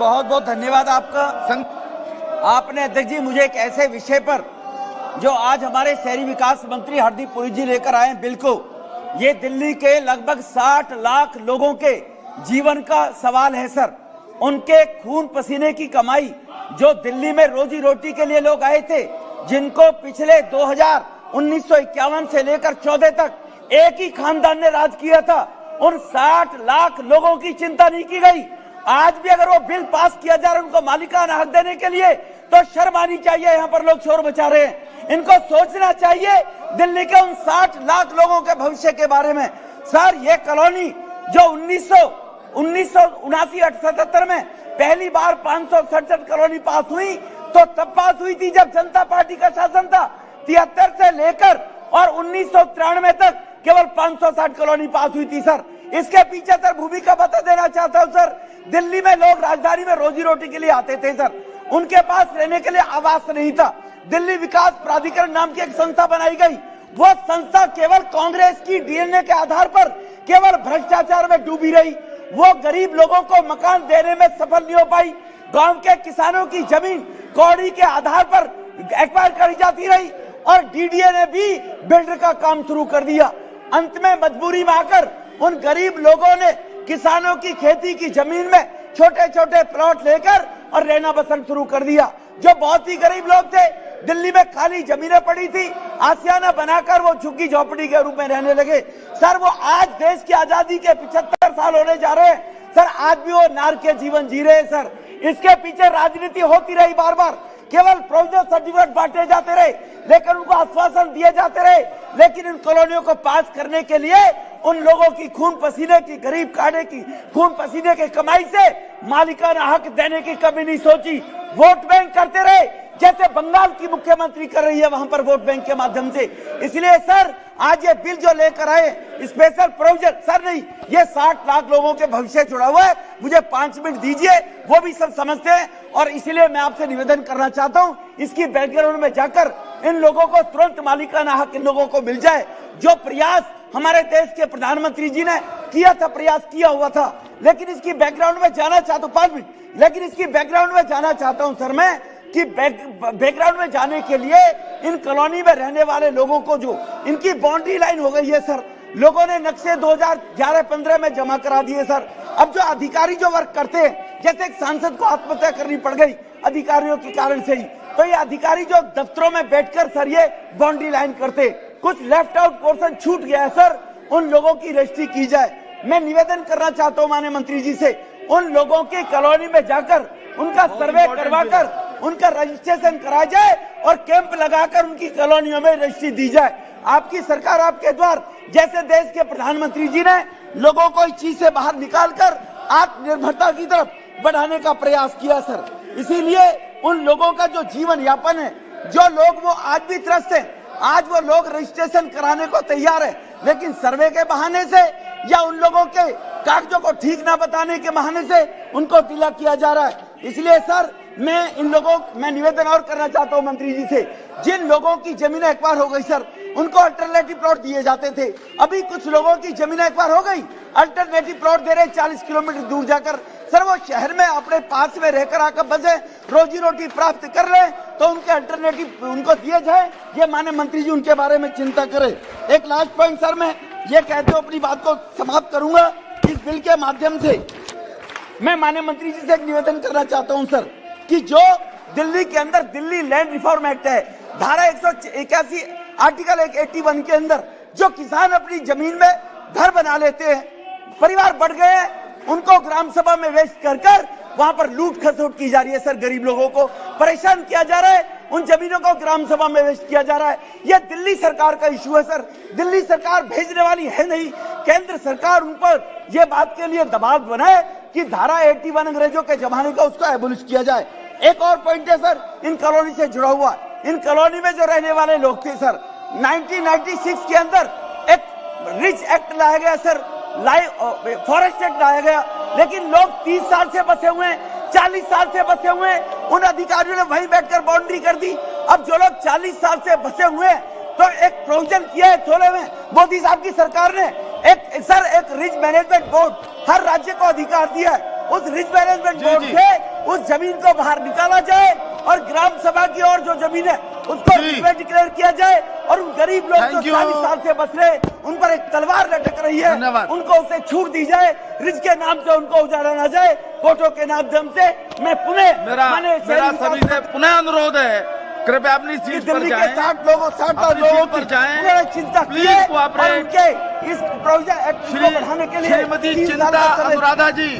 बहुत बहुत धन्यवाद आपका। आपने अध्यक्ष जी मुझे एक ऐसे विषय पर जो आज हमारे शहरी विकास मंत्री हरदीप पुरी जी लेकर आए हैं, बिल्कुल ये दिल्ली के लगभग 60 लाख लोगों के जीवन का सवाल है सर। उनके खून पसीने की कमाई, जो दिल्ली में रोजी रोटी के लिए लोग आए थे, जिनको पिछले 1951 से लेकर 14 तक एक ही खानदान ने राज किया था, उन 60 लाख लोगों की चिंता नहीं की गई। आज भी अगर वो बिल पास किया जा रहा है उनको मालिकाना हक देने के लिए, तो शर्म आनी चाहिए। यहाँ पर लोग शोर मचा रहे हैं, इनको सोचना चाहिए दिल्ली के उन 60 लाख लोगों के भविष्य के बारे में। सर ये कॉलोनी जो 1979-78 में पहली बार 567 कॉलोनी पास हुई, तो तब पास हुई थी जब जनता पार्टी का शासन था। 73 से लेकर और 1993 तक केवल 560 कॉलोनी पास हुई थी सर। इसके पीछे सर भूमिका बता देना चाहता हूं सर। दिल्ली में लोग राजधानी में रोजी रोटी के लिए आते थे सर, उनके पास रहने के लिए आवास नहीं था। दिल्ली विकास प्राधिकरण नाम की एक संस्था बनाई गई। वो संस्था केवल कांग्रेस की डीएनए के आधार पर केवल भ्रष्टाचार में डूबी रही। वो गरीब लोगों को मकान देने में सफल नहीं हो पाई। गांव के किसानों की जमीन कौड़ी के आधार पर एक्वायर करी जाती रही और डीडीए ने भी बिल्डर का काम शुरू कर दिया। अंत में मजबूरी में आकर उन गरीब लोगों ने किसानों की खेती की जमीन में छोटे छोटे प्लॉट लेकर और रहना बसर शुरू कर दिया। जो बहुत ही गरीब लोग थे, दिल्ली में खाली जमीनें पड़ी थी, आशियाना बनाकर वो झुग्गी झोपड़ी के रूप में रहने लगे। सर वो आज देश की आजादी के 75 साल होने जा रहे हैं सर, आज भी वो नार के जीवन जी रहे हैं सर। इसके पीछे राजनीति होती रही, बार बार केवल प्रोविजनल सर्टिफिकेट बांटे जाते रहे, लेकिन उनको आश्वासन दिए जाते रहे। लेकिन इन कॉलोनियों को पास करने के लिए उन लोगों की खून पसीने की, गरीब काटे की खून पसीने की कमाई से मालिकाना हक देने की कभी नहीं सोची। वोट बैंक करते रहे, जैसे बंगाल की मुख्यमंत्री कर रही है वहां पर वोट बैंक के माध्यम से। इसलिए सर आज ये बिल जो लेकर आए स्पेशल प्रोविजन, सर नहीं, ये 60 लाख लोगों के भविष्य जुड़ा हुआ है। मुझे 5 मिनट दीजिए, वो भी सब समझते हैं। और इसलिए मैं आपसे निवेदन करना चाहता हूं, इसकी बैकग्राउंड में जाकर इन लोगों को तुरंत मालिकाना हक इन लोगों को मिल जाए। जो प्रयास हमारे देश के प्रधानमंत्री जी ने किया था, प्रयास किया हुआ था, लेकिन इसकी बैकग्राउंड में जाना चाहता हूँ 5 मिनट, लेकिन इसकी बैकग्राउंड में जाना चाहता हूँ सर मैं कि बैकग्राउंड में जाने के लिए इन कॉलोनी में रहने वाले लोगों को जो इनकी बाउंड्री लाइन हो गई है सर, लोगों ने नक्शे 2011-15 में जमा करा दिए सर। अब जो अधिकारी जो वर्क करते हैं, जैसे एक सांसद को आत्महत्या करनी पड़ गई अधिकारियों के कारण से ही, तो ये अधिकारी जो दफ्तरों में बैठकर सर ये बाउंड्री लाइन करते, कुछ लेफ्ट आउट पोर्शन छूट गया है सर, उन लोगों की रजिस्ट्री की जाए। मैं निवेदन करना चाहता हूँ माननीय मंत्री जी से, उन लोगों की कॉलोनी में जाकर उनका सर्वे करवाकर उनका रजिस्ट्रेशन कराया जाए और कैंप लगाकर उनकी कॉलोनियों में रजिस्ट्री दी जाए। आपकी सरकार, आपके द्वार, जैसे देश के प्रधानमंत्री जी ने लोगों को इस चीज से बाहर निकालकर आत्मनिर्भरता की तरफ बढ़ाने का प्रयास किया सर। इसीलिए उन लोगों का जो जीवन यापन है, जो लोग वो आज भी त्रस्त है, आज वो लोग रजिस्ट्रेशन कराने को तैयार है, लेकिन सर्वे के बहाने से या उन लोगों के कागजों को ठीक ना बताने के बहाने से उनको ढीला किया जा रहा है। इसलिए सर मैं निवेदन और करना चाहता हूं मंत्री जी से, जिन लोगों की जमीनें एक्वायर हो गई सर, उनको अल्टरनेटिव प्लॉट दिए जाते थे। अभी कुछ लोगों की जमीनें एक्वायर हो गई, अल्टरनेटिव प्लॉट दे रहे 40 किलोमीटर दूर जाकर। सर वो शहर में अपने पास में रहकर आकर बसे, रोजी रोटी प्राप्त कर ले, तो उनके अल्टरनेटिव उनको दिए जाए। ये माननीय मंत्री जी उनके बारे में चिंता करें। एक लास्ट पॉइंट सर, मैं ये कहते हुए अपनी बात को समाप्त करूंगा। इस बिल के माध्यम से मैं माननीय मंत्री जी से एक निवेदन करना चाहता हूं सर, कि जो दिल्ली के अंदर दिल्ली लैंड रिफॉर्म एक्ट है, धारा 181 आर्टिकल 81 के अंदर जो किसान अपनी जमीन में घर बना लेते हैं, परिवार बढ़ गए हैं, उनको ग्राम सभा में वेस्ट कर वहां पर लूट खसोट की जा रही है सर। गरीब लोगों को परेशान किया जा रहा है, उन जमीनों को ग्राम सभा में वेस्ट किया जा रहा है। यह दिल्ली सरकार का इशू है सर, दिल्ली सरकार भेजने वाली है नहीं। केंद्र सरकार उन पर यह बात के लिए दबाव बनाए कि धारा 81 अंग्रेजों के जमाने का उसको एबोलिश किया जाए। एक और पॉइंट है सर, इन कॉलोनी से जुड़ा हुआ, इन कॉलोनी में जो रहने वाले लोग थे सर, 1996 के अंदर एक रिच एक्ट लाया गया सर, फॉरेस्ट एक्ट लाया गया, लेकिन लोग 30 साल से बसे हुए हैं, 40 साल से बसे हुए हैं, उन अधिकारियों ने वहीं बैठकर बाउंड्री कर दी। अब जो लोग 40 साल से बसे हुए हैं, तो एक प्रोविजन किया है 16 में मोदी साहब की सरकार ने, एक रिच मैनेजमेंट बोर्ड हर राज्य को अधिकार दिया है। उस रिच मैनेजमेंट बोर्ड से उस जमीन को बाहर निकाला जाए और ग्राम सभा की और जो जमीन है उसको डिक्लेयर किया जाए और उन गरीब लोग जो 40 साल से बस रहे उन पर एक तलवार लटक रही है, उनको उसे छूट दी जाए, रिज के नाम से उनको उजाड़ा ना जाए, कोर्टों के माध्यम से। मैं पुनः मेरा सभी से पुनः अनुरोध है, कृपया अपनी सीट पर जाएं, 60 लोगों पर जाएं, उन्होंने चिंता की है और उनके इस प्रोजेक्ट को बढ़ाने के लिए श्रीमती चिंता अनुराधा जी